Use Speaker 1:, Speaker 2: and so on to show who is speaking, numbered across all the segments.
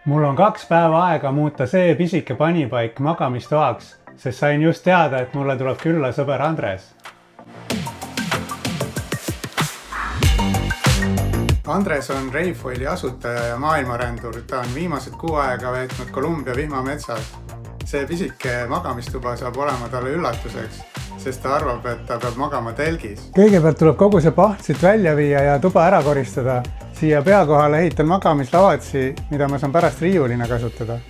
Speaker 1: Mul on 2 päeva aega muuta see pisike panipaik magamistoaks, sest sain just teada, et mulle tuleb külla sõber Andres. Andres on Rainfoili asutaja ja maailmarändur. Ta on viimased 6 aega veetnud Kolumbia vihmametsas. See pisike magamistuba saab olema talle üllatuseks, sest ta arvab, et ta peab magama telgis. Kõigepealt tuleb kogu see paht siit välja viia ja tuba ära koristada. Siia pea kohale ehitan magamislavatsi, mida ma saan pärast riiulina kasutada.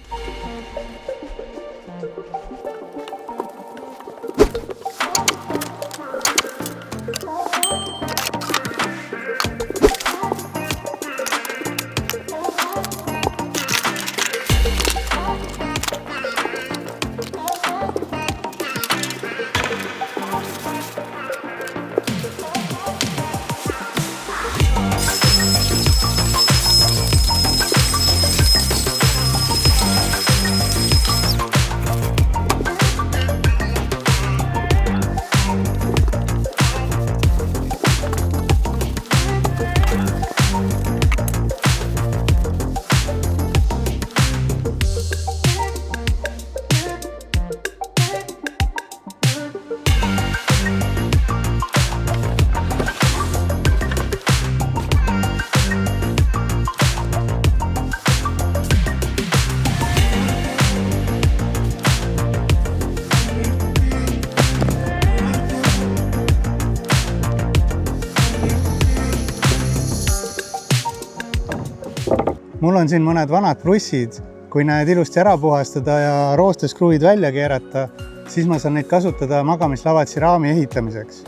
Speaker 1: Mul on siin mõned vanad prussid. Kui need ilusti ära puhastada ja roosteskruvid välja keerata, siis ma saan neid kasutada magamislavatsi raami ehitamiseks.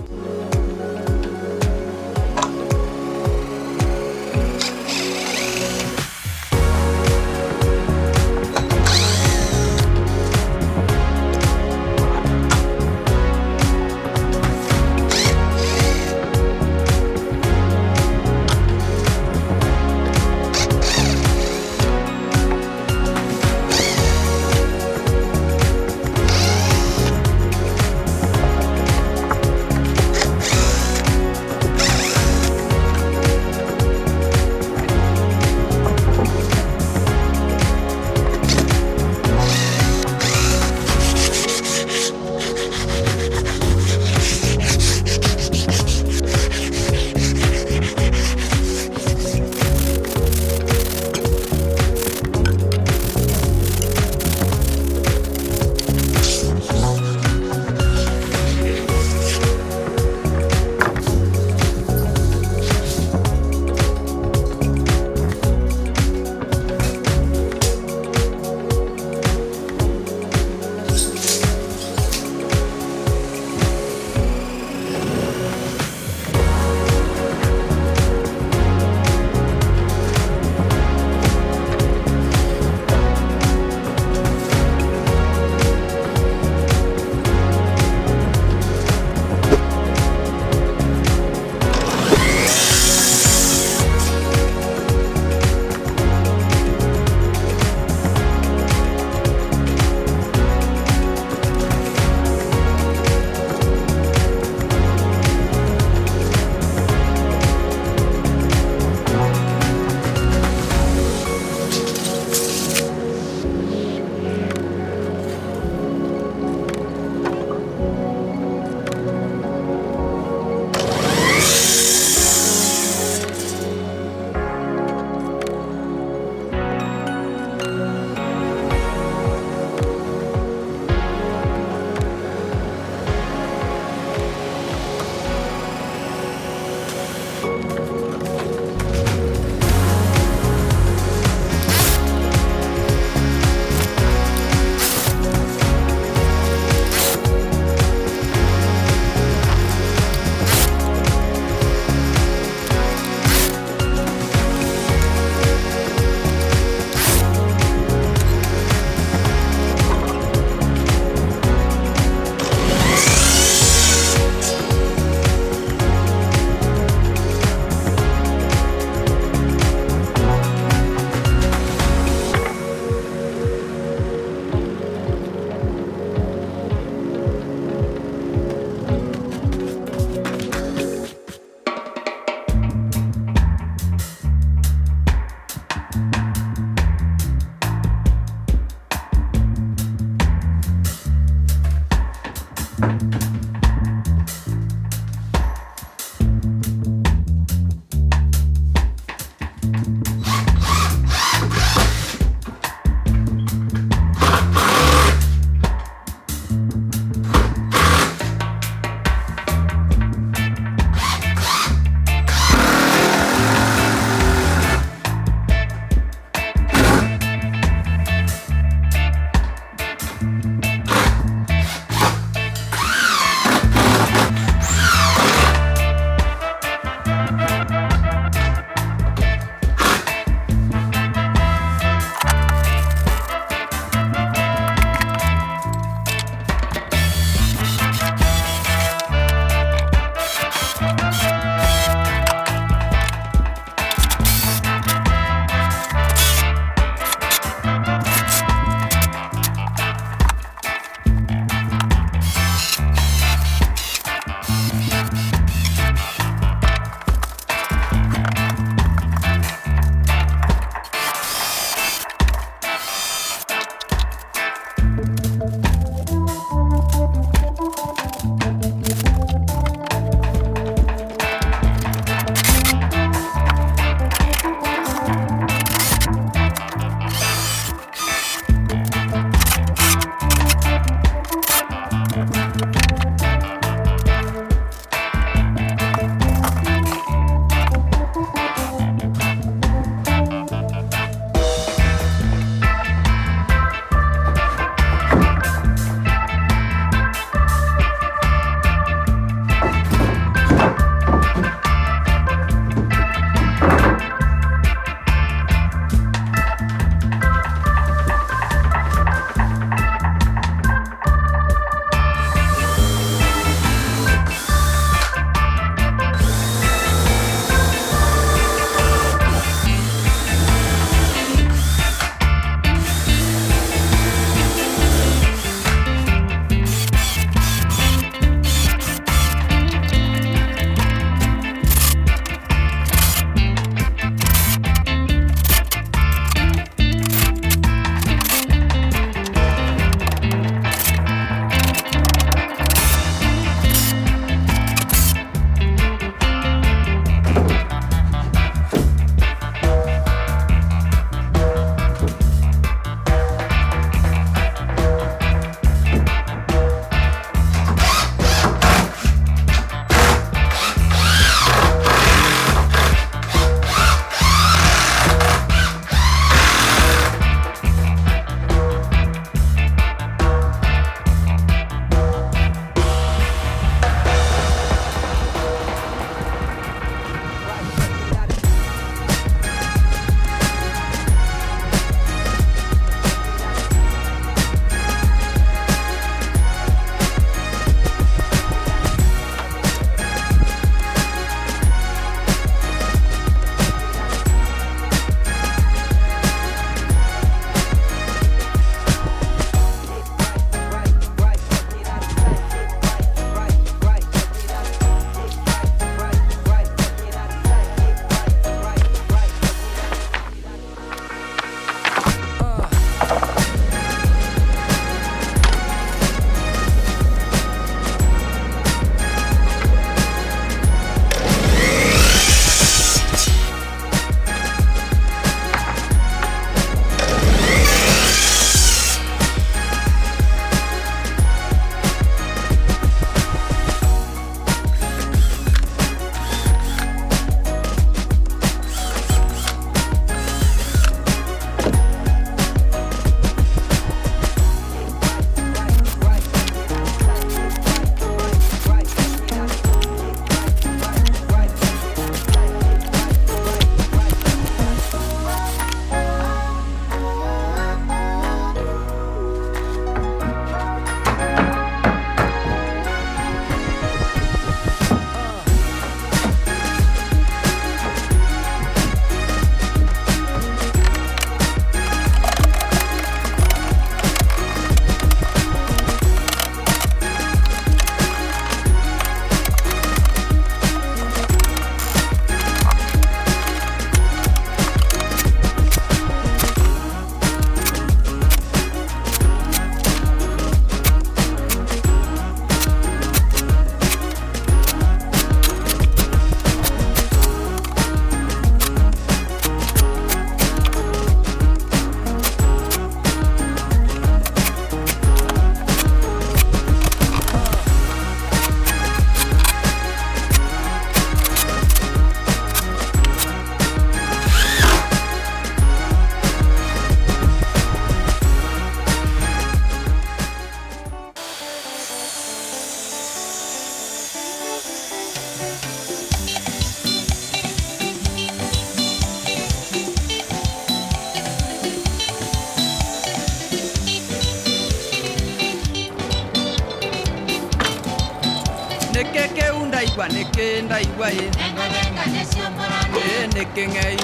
Speaker 2: igua neke ndaigua
Speaker 3: Venga, venga, neciomborane.
Speaker 2: neke ng'ei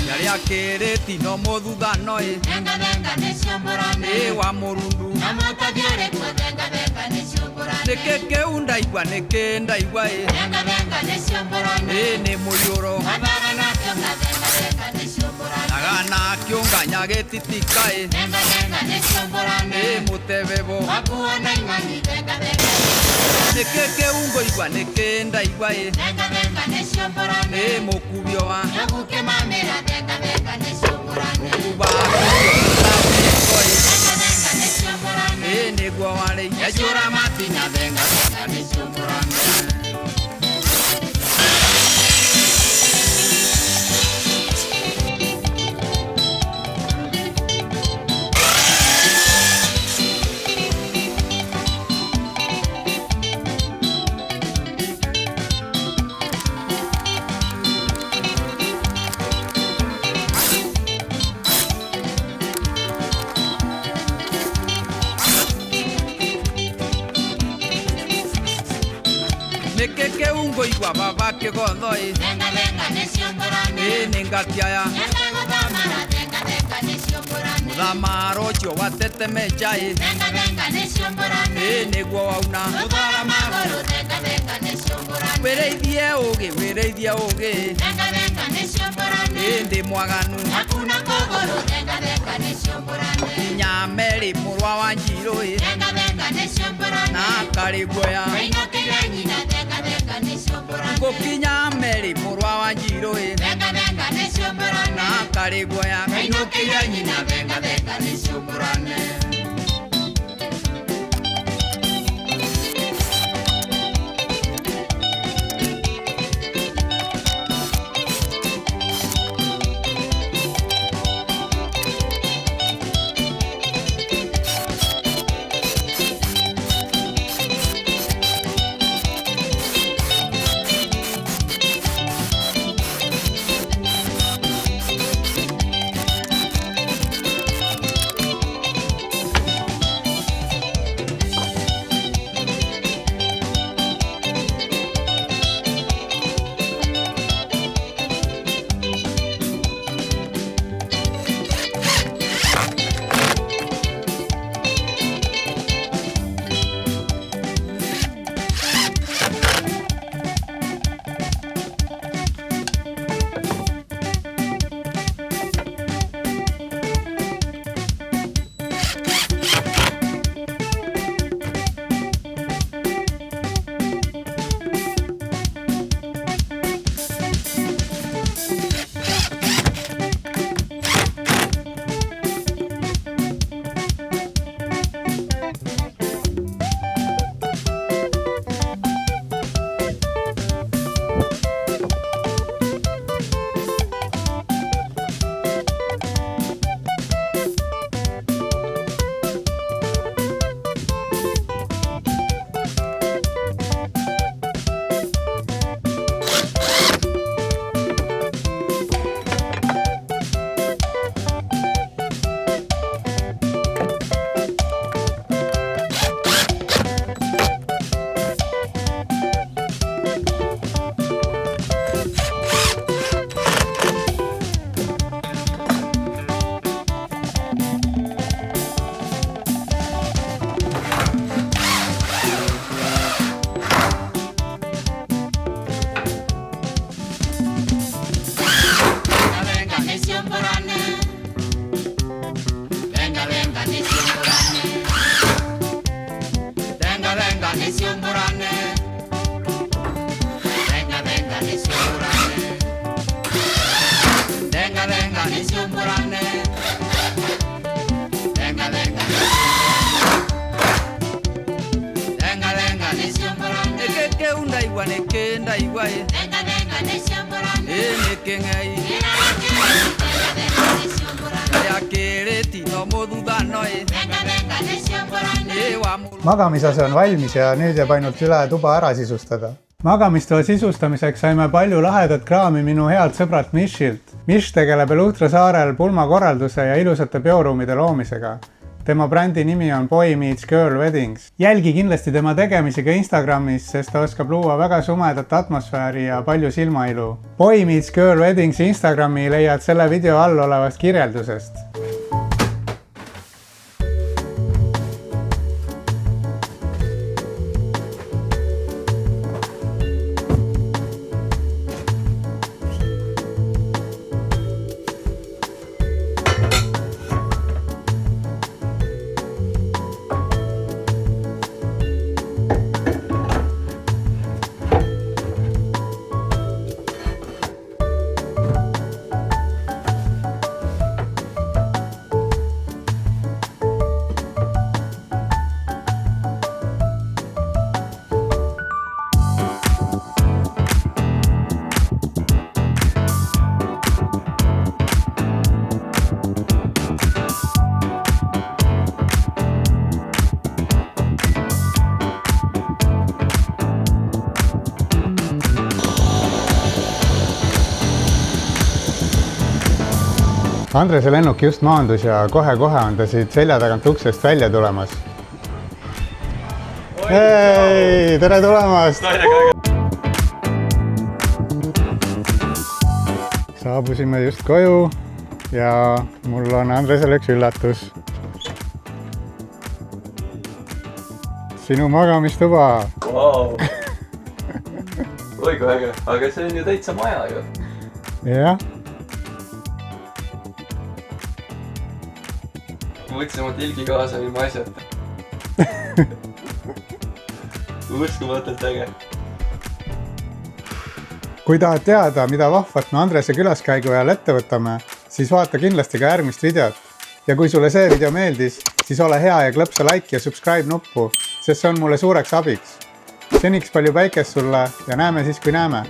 Speaker 2: yaria kere tino muthutano
Speaker 3: Venga, venga, neciomborane.
Speaker 2: wa murundu
Speaker 3: Namota diareko, venga, venga, neciomborane.
Speaker 2: neke keu ndaigua neke ndaigua
Speaker 3: Venga, venga, neciomborane.
Speaker 2: ni muyuro
Speaker 3: Abaga nakionga, venga, venga, neciomborane.
Speaker 2: nagana kiunganya getitika
Speaker 3: Venga, venga, neciomborane.
Speaker 2: mutebebo
Speaker 3: Wakuwa na imani, venga, venga.
Speaker 2: neke keungo igua neke ndaigua
Speaker 3: Venga, venga, neciomborane.
Speaker 2: mukubio wa
Speaker 3: Naguke mamera, venga, venga, neciomborane.
Speaker 2: kuba
Speaker 3: Venga, venga, neciomborane.
Speaker 2: niguo wari
Speaker 3: Yajura matina, venga, venga, neciomborane.
Speaker 2: neke keungo igua baba kigotho
Speaker 3: Venga, venga, neciomborane.
Speaker 2: ningakiaya
Speaker 3: Venga, gobamara, venga, venga, neciomborane.
Speaker 2: thamaro cio watetemeja
Speaker 3: Venga, venga, neciomborane.
Speaker 2: niguo wauna
Speaker 3: Gobara magoro, venga, venga, neciomborane.
Speaker 2: wĩrĩithie ũgĩ
Speaker 3: Venga, venga, neciomborane.
Speaker 2: ndi mwaganu
Speaker 3: Hakuna kogoro, venga, venga, neciomborane.
Speaker 2: nyameri mũrwa wa njirũ
Speaker 3: Venga, venga, neciomborane.
Speaker 2: na karĩ guoya
Speaker 3: Wainokĩra nyina, venga, venga, neciomborane.
Speaker 2: ngũkinya meri mũrwa wa njirũ
Speaker 3: Venga, venga, neciomborane.
Speaker 2: na karĩ guoya
Speaker 3: Wainokĩra nyina, venga, venga, neciomborane.
Speaker 1: Magamisase on valmis ja nüüd jääb ainult üle tuba ära sisustada. Magamistoa sisustamiseks saime palju lahedat kraami minu healt sõbralt Mishilt. Mish tegeleb Luhtra saarel pulmakorralduse ja ilusate peoruumide loomisega. tema brändi nimi on Boy Meets Girl Weddings. Jälgi kindlasti tema tegemisi ka Instagramis, sest ta oskab luua väga sumedat atmosfääri ja palju silmailu. Boy Meets Girl Weddings Instagrami leiad selle video all olevast kirjeldusest. Andrese lennuk just maandus ja kohe-kohe on ta siit selja tagant uksest välja tulemas. Hei, tere tulemast! Saabusime just koju ja mul on Andresele üks üllatus. Sinu magamistuba.
Speaker 4: Wow. Oi kui äge, aga see on ju täitsa maja ju.
Speaker 1: Jah.
Speaker 4: Ma võtsin oma tilgi kaasa ilma asjata. Uskumatult äge.
Speaker 1: Kui tahad teada, mida vahvat me Andrese külaskäigu ajal ette võtame, siis vaata kindlasti ka järgmist videot. Ja kui sulle see video meeldis, siis ole hea ja klõpsa like ja subscribe nuppu, sest see on mulle suureks abiks. Seniks palju päikest sulle ja näeme siis, kui näeme.